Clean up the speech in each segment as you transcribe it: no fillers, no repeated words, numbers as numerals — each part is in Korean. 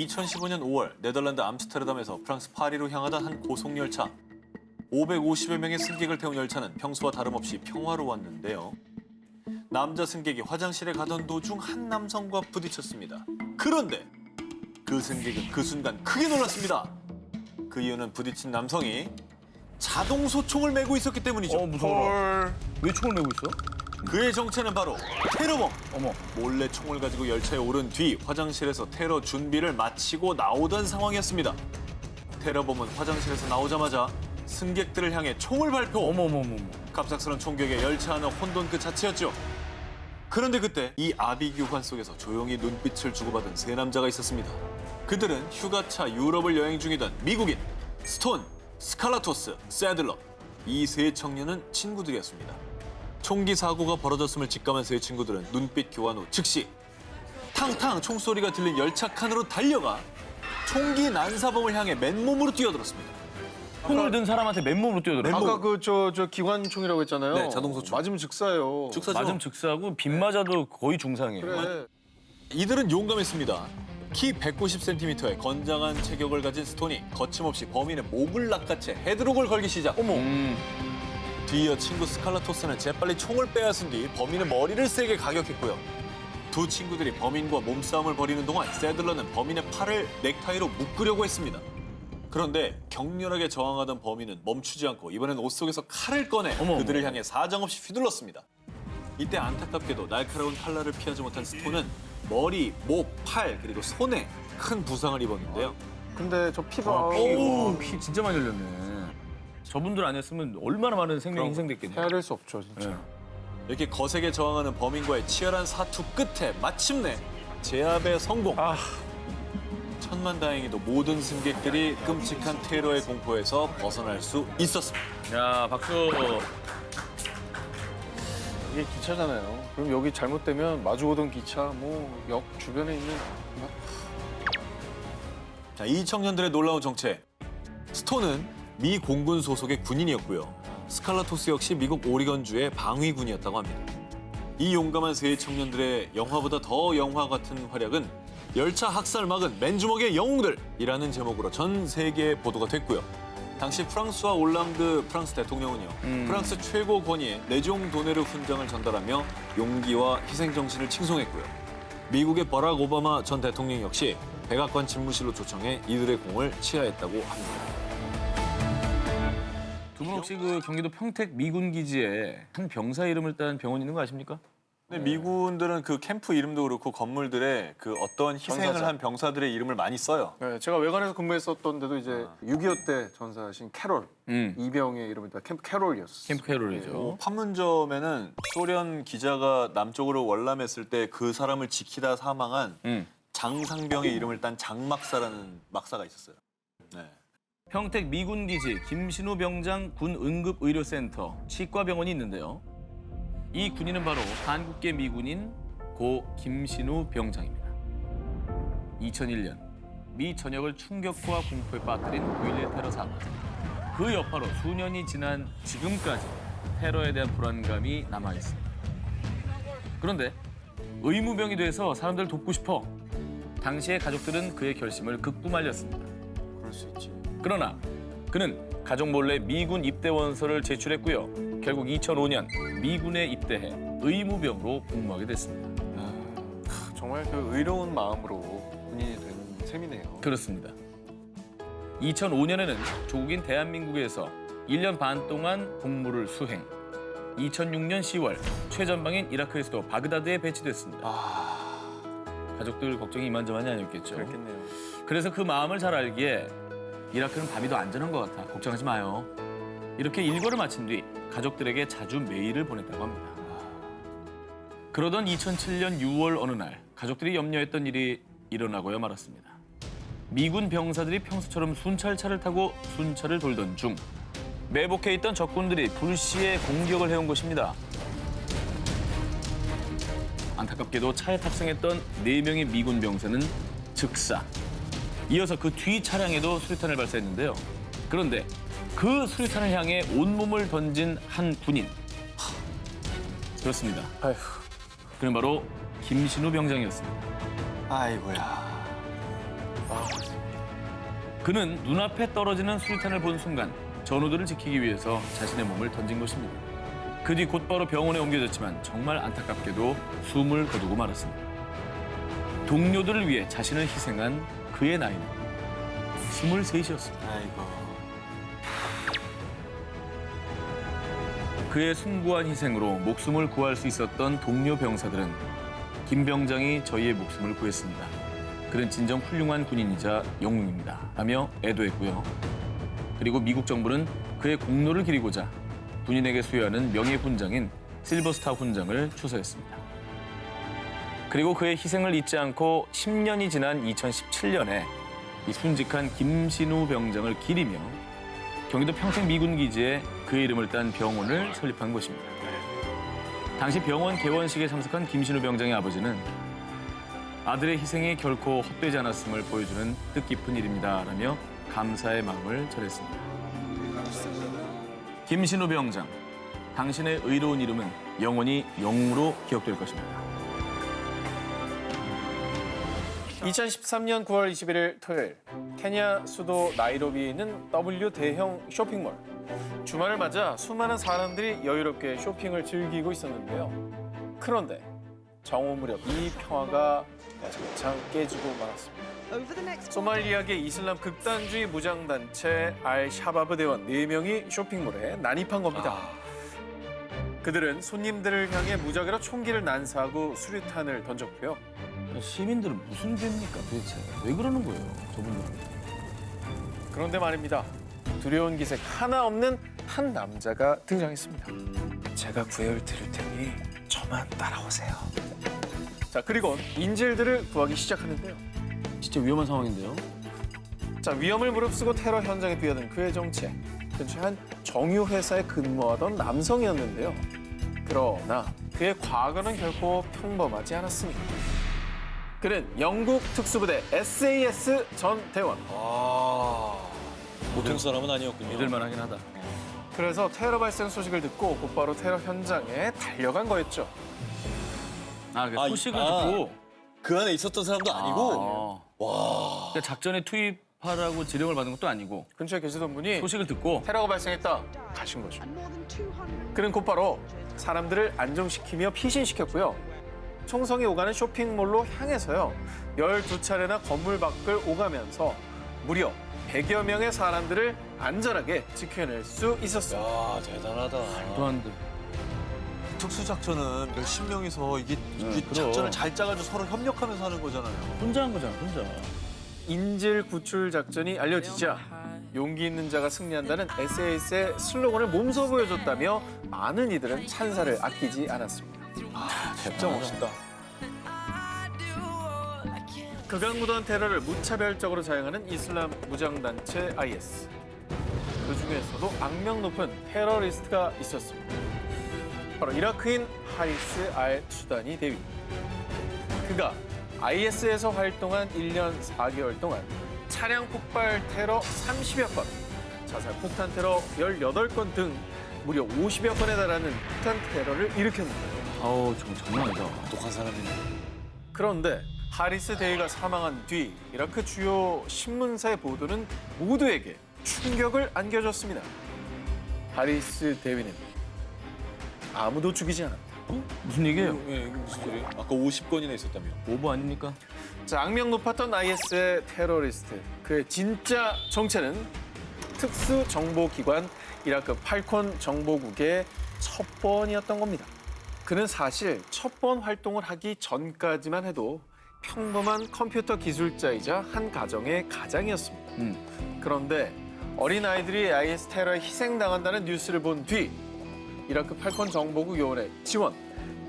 2015년 5월 네덜란드 암스테르담에서 프랑스 파리로 향하던 한 고속열차. 550여 명의 승객을 태운 열차는 평소와 다름없이 평화로웠는데요. 남자 승객이 화장실에 가던 도중 한 남성과 부딪혔습니다. 그런데 그 승객은 그 순간 크게 놀랐습니다. 그 이유는 부딪힌 남성이 자동소총을 메고 있었기 때문이죠. 무서워. 왜 총을 메고 있어? 그의 정체는 바로 테러범. 어머. 몰래 총을 가지고 열차에 오른 뒤 화장실에서 테러 준비를 마치고 나오던 상황이었습니다. 테러범은 화장실에서 나오자마자 승객들을 향해 총을 발표. 어머머머. 갑작스런 총격에 열차 안은 혼돈 그 자체였죠. 그런데 그때 이 아비규환 속에서 조용히 눈빛을 주고받은 세 남자가 있었습니다. 그들은 휴가차 유럽을 여행 중이던 미국인 스톤, 스칼라토스, 새들러. 이 세 청년은 친구들이었습니다. 총기 사고가 벌어졌음을 직감한 세 친구들은 눈빛 교환 후 즉시 탕탕 총소리가 들린 열차 칸으로 달려가 총기 난사범을 향해 맨몸으로 뛰어들었습니다. 총을 든 사람한테 맨몸으로 뛰어들어. 아까 저 기관총이라고 했잖아요. 네, 자동소총. 맞으면 즉사예요. 즉사죠. 맞으면 즉사고 빗 맞아도 거의 중상이에요. 그래. 이들은 용감했습니다. 키 190cm의 건장한 체격을 가진 스톤이 거침없이 범인의 목을 낚아채 헤드록을 걸기 시작. 어머. 뒤이어 친구 스칼라토스는 재빨리 총을 빼앗은 뒤 범인의 머리를 세게 가격했고요. 두 친구들이 범인과 몸싸움을 벌이는 동안 새들러는 범인의 팔을 넥타이로 묶으려고 했습니다. 그런데 격렬하게 저항하던 범인은 멈추지 않고 이번엔 옷 속에서 칼을 꺼내 그들을 향해 사정없이 휘둘렀습니다. 이때 안타깝게도 날카로운 칼날을 피하지 못한 스톤은 머리, 목, 팔 그리고 손에 큰 부상을 입었는데요. 근데 저 피가 피 진짜 많이 흘렸네. 저분들 아니었으면 얼마나 많은 생명이 희생됐겠냐. 헤아릴 수 없죠, 진짜. 네. 이렇게 거세게 저항하는 범인과의 치열한 사투 끝에 마침내 제압에 성공. 천만다행히도 모든 승객들이 끔찍한 테러의 공포에서 벗어날 수 있었습니다. 야, 박수. 이게 기차잖아요. 그럼 여기 잘못되면 마주오던 기차, 뭐 역 주변에 있는 자, 이 청년들의 놀라운 정체. 스톤은 미 공군 소속의 군인이었고요. 스칼라토스 역시 미국 오리건주의 방위군이었다고 합니다. 이 용감한 세 청년들의 영화보다 더 영화 같은 활약은 열차 학살 막은 맨주먹의 영웅들이라는 제목으로 전 세계에 보도가 됐고요. 당시 프랑스와 올랑드 프랑스 대통령은요. 프랑스 최고 권위의 레종 도네르 훈장을 전달하며 용기와 희생 정신을 칭송했고요. 미국의 버락 오바마 전 대통령 역시 백악관 집무실로 초청해 이들의 공을 치하했다고 합니다. 두 분 혹시 그 경기도 평택 미군 기지에 한 병사 이름을 딴 병원 있는 거 아십니까? 근데 미군들은 그 캠프 이름도 그렇고 건물들에 그 어떤 희생을 전사자. 한 병사들의 이름을 많이 써요. 네, 제가 외관에서 근무했었던 데도 이제 6.25 때 전사하신 캐롤, 이병의 이름이 다 캠프 캐롤이었어요. 캠프 캐롤이죠. 판문점에는 소련 기자가 남쪽으로 월남했을 때 그 사람을 지키다 사망한 장상병의 이름을 딴 장막사라는 막사가 있었어요. 네. 평택 미군 기지 김신우 병장 군 응급의료센터 치과병원이 있는데요. 이 군인은 바로 한국계 미군인 고 김신우 병장입니다. 2001년 미 전역을 충격과 공포에 빠뜨린 9.11 테러 사건. 그 여파로 수년이 지난 지금까지 테러에 대한 불안감이 남아있습니다. 그런데 의무병이 돼서 사람들을 돕고 싶어 당시의 가족들은 그의 결심을 극구 말렸습니다. 그럴 수 있지. 그러나 그는 가족 몰래 미군 입대 원서를 제출했고요. 결국 2005년 미군에 입대해 의무병으로 복무하게 됐습니다. 정말 그 의로운 마음으로 군인이 된 셈이네요. 그렇습니다. 2005년에는 조국인 대한민국에서 1년 반 동안 복무를 수행. 2006년 10월 최전방인 이라크에서도 바그다드에 배치됐습니다. 가족들 걱정이 이만저만이 아니었겠죠. 그렇겠네요. 그래서 그 마음을 잘 알기에 이라크는 밤이 더 안전한 것 같아. 걱정하지 마요. 이렇게 일과를 마친 뒤 가족들에게 자주 메일을 보냈다고 합니다. 그러던 2007년 6월 어느 날 가족들이 염려했던 일이 일어나고야 말았습니다. 미군 병사들이 평소처럼 순찰차를 타고 순찰을 돌던 중 매복해 있던 적군들이 불시에 공격을 해온 것입니다. 안타깝게도 차에 탑승했던 4명의 미군 병사는 즉사. 이어서 그 뒤 차량에도 수류탄을 발사했는데요. 그런데 그 수류탄을 향해 온몸을 던진 한 군인. 그렇습니다. 아휴. 그는 바로 김신우 병장이었습니다. 아이고야. 그는 눈앞에 떨어지는 수류탄을 본 순간 전우들을 지키기 위해서 자신의 몸을 던진 것입니다. 그 뒤 곧바로 병원에 옮겨졌지만 정말 안타깝게도 숨을 거두고 말았습니다. 동료들을 위해 자신을 희생한 그의 나이는 23이었습니다. 아이고. 그의 숭고한 희생으로 목숨을 구할 수 있었던 동료 병사들은 김 병장이 저희의 목숨을 구했습니다. 그는 진정 훌륭한 군인이자 영웅입니다. 하며 애도했고요. 그리고 미국 정부는 그의 공로를 기리고자 군인에게 수여하는 명예훈장인 실버스타 훈장을 추서했습니다. 그리고 그의 희생을 잊지 않고 10년이 지난 2017년에 이 순직한 김신우 병장을 기리며 경기도 평택 미군기지에 그의 이름을 딴 병원을 설립한 것입니다. 당시 병원 개원식에 참석한 김신우 병장의 아버지는 아들의 희생이 결코 헛되지 않았음을 보여주는 뜻깊은 일입니다라며 감사의 마음을 전했습니다. 김신우 병장, 당신의 의로운 이름은 영원히 영웅으로 기억될 것입니다. 2013년 9월 21일 토요일 케냐 수도 나이로비에 있는 W 대형 쇼핑몰. 주말을 맞아 수많은 사람들이 여유롭게 쇼핑을 즐기고 있었는데요. 그런데 정오 무렵 이 평화가 장창 깨지고 말았습니다. 소말리아계 이슬람 극단주의 무장단체 알-샤바브 대원 4명이 쇼핑몰에 난입한 겁니다. 그들은 손님들을 향해 무작위로 총기를 난사하고 수류탄을 던졌고요. 시민들은 무슨 죄입니까 도대체? 왜 그러는 거예요, 저분들은? 그런데 말입니다. 두려운 기색 하나 없는 한 남자가 등장했습니다. 제가 구해올 드릴 테니 저만 따라오세요. 자, 그리고 인질들을 구하기 시작하는데요. 진짜 위험한 상황인데요? 자, 위험을 무릅쓰고 테러 현장에 뛰어든 그의 정체. 근처 한 정유 회사에 근무하던 남성이었는데요. 그러나 그의 과거는 결코 평범하지 않았습니다. 그는 영국 특수부대 SAS 전 대원. 보통 사람은 아니었군요. 믿을만 하긴 하다. 그래서 테러 발생 소식을 듣고 곧바로 테러 현장에 달려간 거였죠. 그 소식을 듣고 그 안에 있었던 사람도 아니고. 와. 그러니까 작전에 투입하라고 지령을 받은 것도 아니고 근처에 계시던 분이 소식을 듣고 테러가 발생했다 가신 거죠. 그는 곧바로 사람들을 안정시키며 피신시켰고요. 총성이 오가는 쇼핑몰로 향해서요. 12차례나 건물 밖을 오가면서 무려 100여 명의 사람들을 안전하게 지켜낼 수 있었습니다. 야, 대단하다. 또 한데 특수작전은 몇십 명이서 이게 그럼. 작전을 잘 짜가지고 서로 협력하면서 하는 거잖아요. 혼자 한 거잖아, 혼자. 인질 구출 작전이 알려지자 용기 있는 자가 승리한다는 SAS의 슬로건을 몸소 보여줬다며 많은 이들은 찬사를 아끼지 않았습니다. 진짜 멋있다. 극악무도한 테러를 무차별적으로 자행하는 이슬람 무장단체 IS. 그 중에서도 악명 높은 테러리스트가 있었습니다. 바로 이라크인 하리스 알-수다니 대위. 그가 IS에서 활동한 1년 4개월 동안 차량 폭발 테러 30여 건, 자살 폭탄 테러 18건 등 무려 50여 건에 달하는 폭탄 테러를 일으켰는데요. 아우, 장난 아니다. 독한 사람이네. 그런데 하리스 대위가 사망한 뒤 이라크 주요 신문사의 보도는 모두에게 충격을 안겨줬습니다. 하리스 대위는 아무도 죽이지 않았다. 무슨 얘기예요? 예, 이게 무슨 소리예요? 아까 50건이나 있었다며. 오버 아닙니까? 자, 악명 높았던 IS의 테러리스트. 그의 진짜 정체는 특수정보기관 이라크 팔콘 정보국의 첩보원이었던 겁니다. 그는 사실 첩보원 활동을 하기 전까지만 해도 평범한 컴퓨터 기술자이자 한 가정의 가장이었습니다. 그런데 어린아이들이 IS 테러에 희생당한다는 뉴스를 본 뒤 이라크 팔콘 정보국 요원의 지원,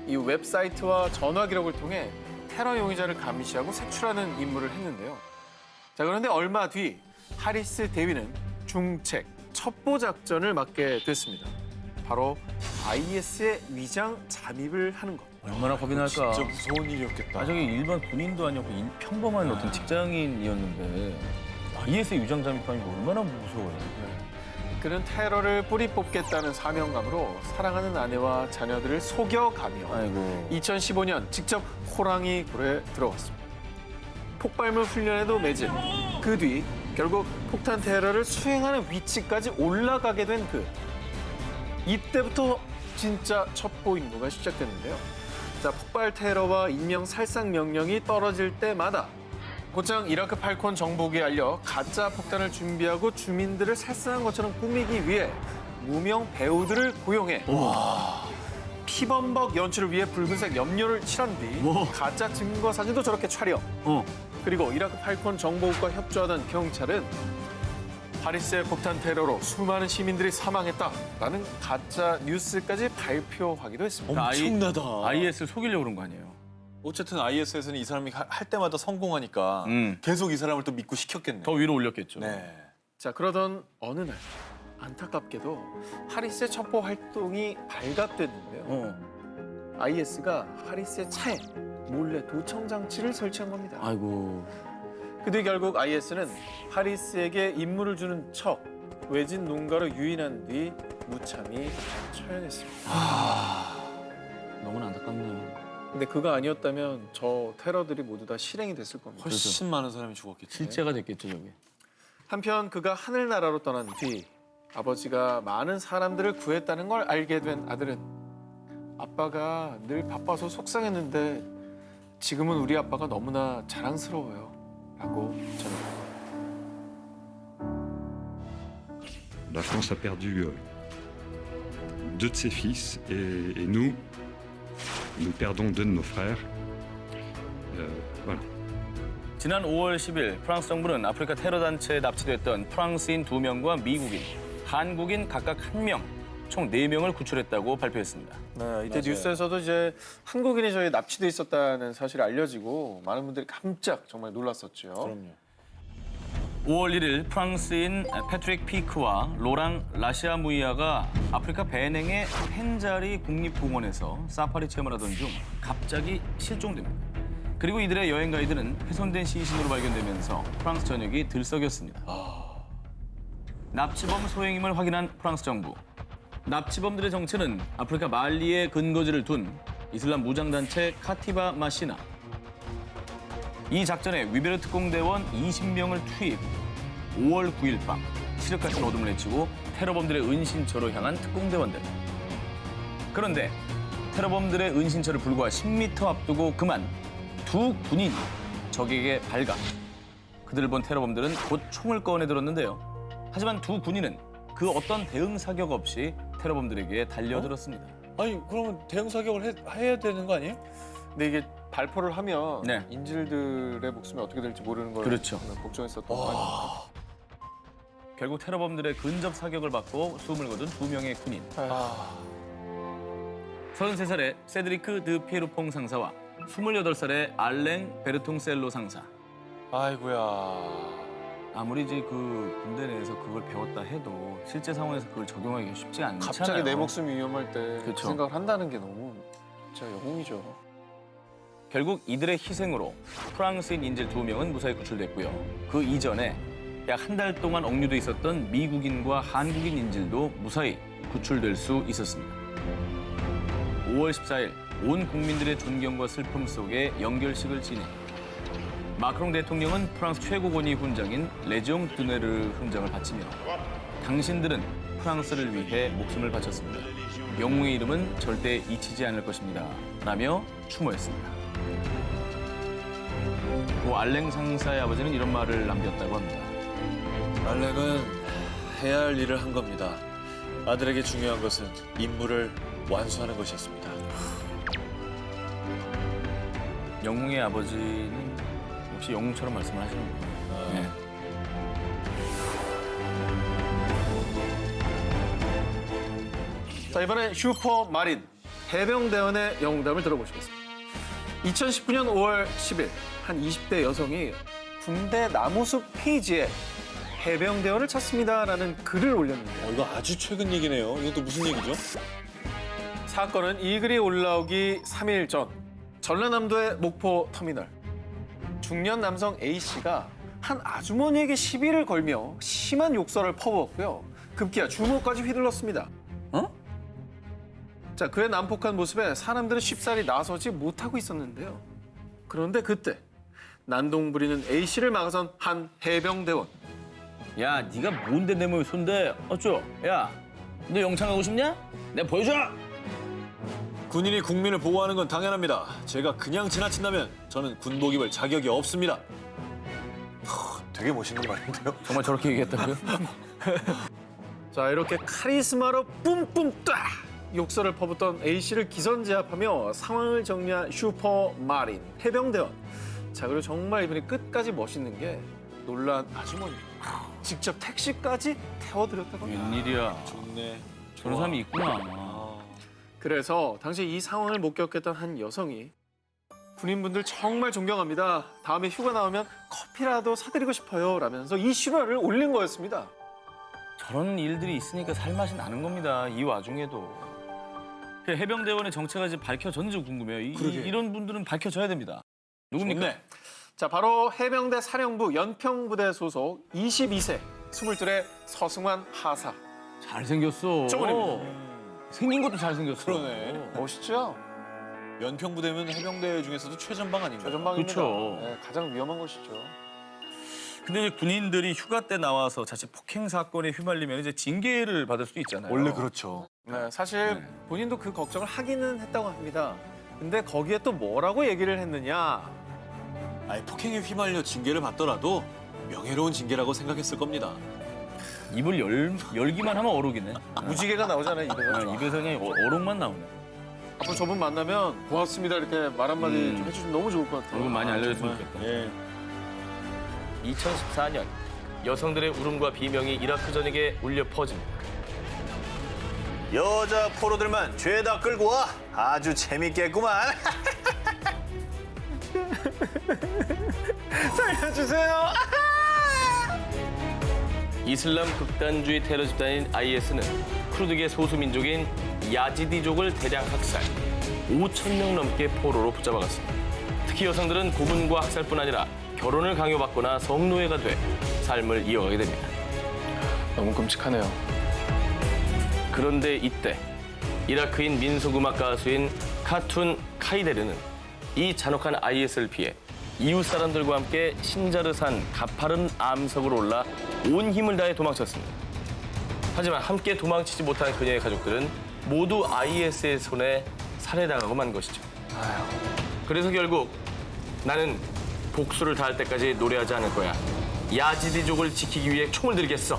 이 웹사이트와 전화 기록을 통해 테러 용의자를 감시하고 색출하는 임무를 했는데요. 자, 그런데 얼마 뒤 하리스 대위는 중책, 첩보 작전을 맡게 됐습니다. 바로 IS의 위장 잠입을 하는 것. 얼마나 겁이 날까? 진짜 무서운 일이었겠다. 저기 일반 군인도 아니었고 평범한 어떤 직장인이었는데 IS의 유장 잠입하니까 얼마나 무서워요. 그는 테러를 뿌리 뽑겠다는 사명감으로 사랑하는 아내와 자녀들을 속여가며 아이고. 2015년 직접 호랑이 굴에 들어갔습니다. 폭발물 훈련에도 매진. 그 뒤 결국 폭탄 테러를 수행하는 위치까지 올라가게 된 이때부터 진짜 첩보 임무가 시작됐는데요. 자, 폭발 테러와 인명 살상 명령이 떨어질 때마다 곧장 이라크 팔콘 정보국에 알려 가짜 폭탄을 준비하고 주민들을 살상한 것처럼 꾸미기 위해 무명 배우들을 고용해 피범벅 연출을 위해 붉은색 염료를 칠한 뒤 가짜 증거 사진도 저렇게 촬영. 그리고 이라크 팔콘 정보국과 협조하던 경찰은 파리스의 폭탄 테러로 수많은 시민들이 사망했다라는 가짜 뉴스까지 발표하기도 했습니다. 엄청나다. IS를 속이려고 그런 거 아니에요? 어쨌든 IS에서는 이 사람이 할 때마다 성공하니까 계속 이 사람을 또 믿고 시켰겠네. 더 위로 올렸겠죠. 네. 자, 그러던 어느 날 안타깝게도 파리스의 첩보 활동이 발각됐는데요. IS가 파리스의 차에 몰래 도청 장치를 설치한 겁니다. 아이고. 그 뒤 결국 IS는 파리스에게 임무를 주는 척 외진 농가로 유인한 뒤 무참히 처형했습니다. 너무나 안타깝네요. 근데 그거 아니었다면 저 테러들이 모두 다 실행이 됐을 겁니다. 훨씬 많은 사람이 죽었겠지. 실제가 됐겠죠, 저게. 한편 그가 하늘나라로 떠난 뒤 아버지가 많은 사람들을 구했다는 걸 알게 된 아들은 아빠가 늘 바빠서 속상했는데 지금은 우리 아빠가 너무나 자랑스러워요. 라고 전합니다. La France a perdu deux de ses fils et nous perdons deux de nos frères. Voilà. 지난 5월 10일 프랑스 정부는 아프리카 테러 단체에 납치됐던 프랑스인 2명과 미국인, 한국인 각각 1명, 총 4명을 구출했다고 발표했습니다. 네, 이때 맞아요. 뉴스에서도 이제 한국인이 저희 납치돼 있었다는 사실이 알려지고 많은 분들이 깜짝 정말 놀랐었죠. 그럼요. 5월 1일 프랑스인 패트릭 피크와 로랑 라시아무이아가 아프리카 베냉의 펜자리 국립공원에서 사파리 체험을 하던 중 갑자기 실종됩니다. 그리고 이들의 여행 가이드는 훼손된 시신으로 발견되면서 프랑스 전역이 들썩였습니다. 납치범 소행임을 확인한 프랑스 정부. 납치범들의 정체는 아프리카 말리에 근거지를 둔 이슬람 무장단체 카티바 마시나. 이 작전에 위베르 특공대원 20명을 투입. 5월 9일 밤 칠흑 같은 어둠을 헤치고 테러범들의 은신처로 향한 특공대원들. 그런데 테러범들의 은신처를 불과 10m 앞두고 그만 두 군인이 적에게 발각. 그들을 본 테러범들은 곧 총을 꺼내들었는데요. 하지만 두 군인은 그 어떤 대응 사격 없이 테러범들에게 달려들었습니다. 아니 그러면 대응 사격을 해야 되는 거 아니에요? 근데 이게 발포를 하면 네. 인질들의 목숨이 어떻게 될지 모르는 걸 그렇죠. 걱정했었던 거 아닙니까? 결국 테러범들의 근접 사격을 받고 숨을 거둔 2명의 군인. 33살의 세드리크 드 피에루퐁 상사와 28살의 알랭 베르통셀로 상사. 아이고야. 아무리 이제 그 군대 내에서 그걸 배웠다 해도 실제 상황에서 그걸 적용하기가 쉽지 않잖아요. 갑자기 내 목숨이 위험할 때 그 그렇죠. 생각을 한다는 게 너무 진짜 영웅이죠. 결국 이들의 희생으로 프랑스인 인질 2명은 무사히 구출됐고요. 그 이전에 약 한 달 동안 억류돼 있었던 미국인과 한국인 인질도 무사히 구출될 수 있었습니다. 5월 14일 온 국민들의 존경과 슬픔 속에 영결식을 진행. 마크롱 대통령은 프랑스 최고 권위 훈장인 레지옹 드네르 훈장을 바치며 당신들은 프랑스를 위해 목숨을 바쳤습니다. 영웅의 이름은 절대 잊히지 않을 것입니다. 라며 추모했습니다. 고 알랭 상사의 아버지는 이런 말을 남겼다고 합니다. 알렉은 해야 할 일을 한 겁니다. 아들에게 중요한 것은 임무를 완수하는 것이었습니다. 영웅의 아버지는 역시 영웅처럼 말씀을 하시는군요. 네. 자, 이번엔 슈퍼 마린 해병대원의 영웅담을 들어보시겠습니다. 2019년 5월 10일 한 20대 여성이 군대 나무숲 페이지에 해병대원을 찾습니다라는 글을 올렸는데요. 이거 아주 최근 얘기네요. 이건 또 무슨 얘기죠? 사건은 이 글이 올라오기 3일 전 전라남도의 목포 터미널. 중년 남성 A씨가 한 아주머니에게 시비를 걸며 심한 욕설을 퍼부었고요. 급기야 주먹까지 휘둘렀습니다. 자, 그의 난폭한 모습에 사람들은 쉽사리 나서지 못하고 있었는데요. 그런데 그때 난동 부리는 A씨를 막아선 한 해병대원. 야, 네가 뭔데 내 몸에 손대? 어쩌? 야, 너 영창하고 싶냐? 내가 보여줘. 군인이 국민을 보호하는 건 당연합니다. 제가 그냥 지나친다면 저는 군복 입을 자격이 없습니다. 되게 멋있는 말인데요? 정말 저렇게 얘기했다고요? 자, 이렇게 카리스마로 뿜뿜 딱 욕설을 퍼붓던 A씨를 기선제압하며 상황을 정리한 슈퍼마린 해병대원. 자, 그리고 정말 이분이 끝까지 멋있는 게 놀란 아주머니입니다. 직접 택시까지 태워드렸다고 합니다. 웬일이야. 좋네. 저런 사람이 있구나. 그래서 당시 이 상황을 목격했던 한 여성이 군인분들 정말 존경합니다. 다음에 휴가 나오면 커피라도 사드리고 싶어요. 라면서 이 실화를 올린 거였습니다. 저런 일들이 있으니까 살맛이 나는 겁니다. 이 와중에도. 그 해병대원의 정체가 이제 밝혀졌는지 궁금해요. 그러게. 이런 분들은 밝혀져야 됩니다. 누굽니까? 좋네. 자, 바로 해병대 사령부 연평부대 소속 22세 22의 서승환 하사. 잘생겼어. 저번에 생긴 것도 잘생겼어. 그러네. 멋있죠? 연평부대면 해병대 중에서도 최전방 아닌가요? 최전방입니다. 그렇죠. 네, 가장 위험한 것이죠. 근데 이제 군인들이 휴가 때 나와서 자칫 폭행 사건에 휘말리면 이제 징계를 받을 수도 있잖아요. 원래 그렇죠. 네, 사실 본인도 그 걱정을 하기는 했다고 합니다. 근데 거기에 또 뭐라고 얘기를 했느냐? 아니, 폭행에 휘말려 징계를 받더라도 명예로운 징계라고 생각했을 겁니다. 입을 열기만 하면 어록이네. 무지개가 나오잖아요, 입에서. 입에서 그냥 어록만 나오네. 앞으로 저분 만나면 고맙습니다 이렇게 말 한마디 좀 해주시면 너무 좋을 것 같아요. 얼굴 많이 알려줬으면 좋겠다. 예. 2014년 여성들의 울음과 비명이 이라크 전역에 울려 퍼집니다. 여자 포로들만 죄다 끌고 와. 아주 재밌겠구만. 살려주세요. 이슬람 극단주의 테러 집단인 IS는 쿠르드계 소수민족인 야지디족을 대량 학살, 5천 명 넘게 포로로 붙잡아갔습니다. 특히 여성들은 고문과 학살뿐 아니라 결혼을 강요받거나 성노예가 돼 삶을 이어가게 됩니다. 너무 끔찍하네요. 그런데 이때 이라크인 민속음악 가수인 카툰 카이데르는 이 잔혹한 IS를 피해 이웃 사람들과 함께 신자르산 가파른 암석으로 올라 온 힘을 다해 도망쳤습니다. 하지만 함께 도망치지 못한 그녀의 가족들은 모두 IS의 손에 살해당하고 만 것이죠. 그래서 결국 나는 복수를 다할 때까지 노래하지 않을 거야. 야지디족을 지키기 위해 총을 들겠어.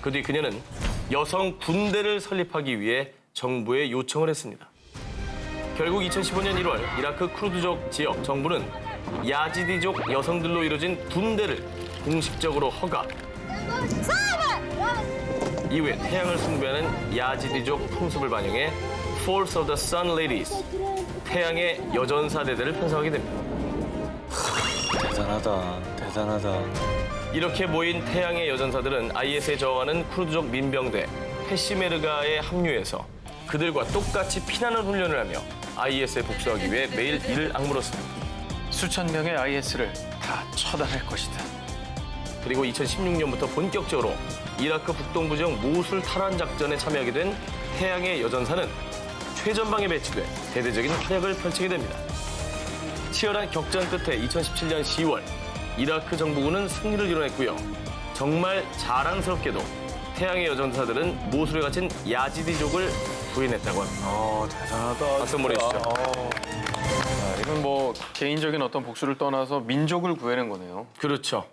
그 뒤 그녀는 여성 군대를 설립하기 위해 정부에 요청을 했습니다. 결국 2015년 1월 이라크 쿠르드족 지역 정부는 야지디족 여성들로 이루어진 군대를 공식적으로 허가. 이후에 태양을 숭배하는 야지디족 풍습을 반영해 Force of the Sun Ladies, 태양의 여전사대들을 편성하게 됩니다. 대단하다. 이렇게 모인 태양의 여전사들은 IS에 저항하는 쿠르드족 민병대 페시메르가에 합류해서 그들과 똑같이 피나는 훈련을 하며 IS에 복수하기 위해 매일 이를 악물었습니다. 수천 명의 IS를 다 처단할 것이다. 그리고 2016년부터 본격적으로 이라크 북동부 지역 모술 탈환 작전에 참여하게 된 태양의 여전사는 최전방에 배치돼 대대적인 활약을 펼치게 됩니다. 치열한 격전 끝에 2017년 10월 이라크 정부군은 승리를 이뤄냈고요. 정말 자랑스럽게도 태양의 여전사들은 모술에 갇힌 야지디족을 구해냈다고 합니다. 대단하다. 박수 한번 해주시죠. 이건 뭐 개인적인 어떤 복수를 떠나서 민족을 구해낸 거네요. 그렇죠.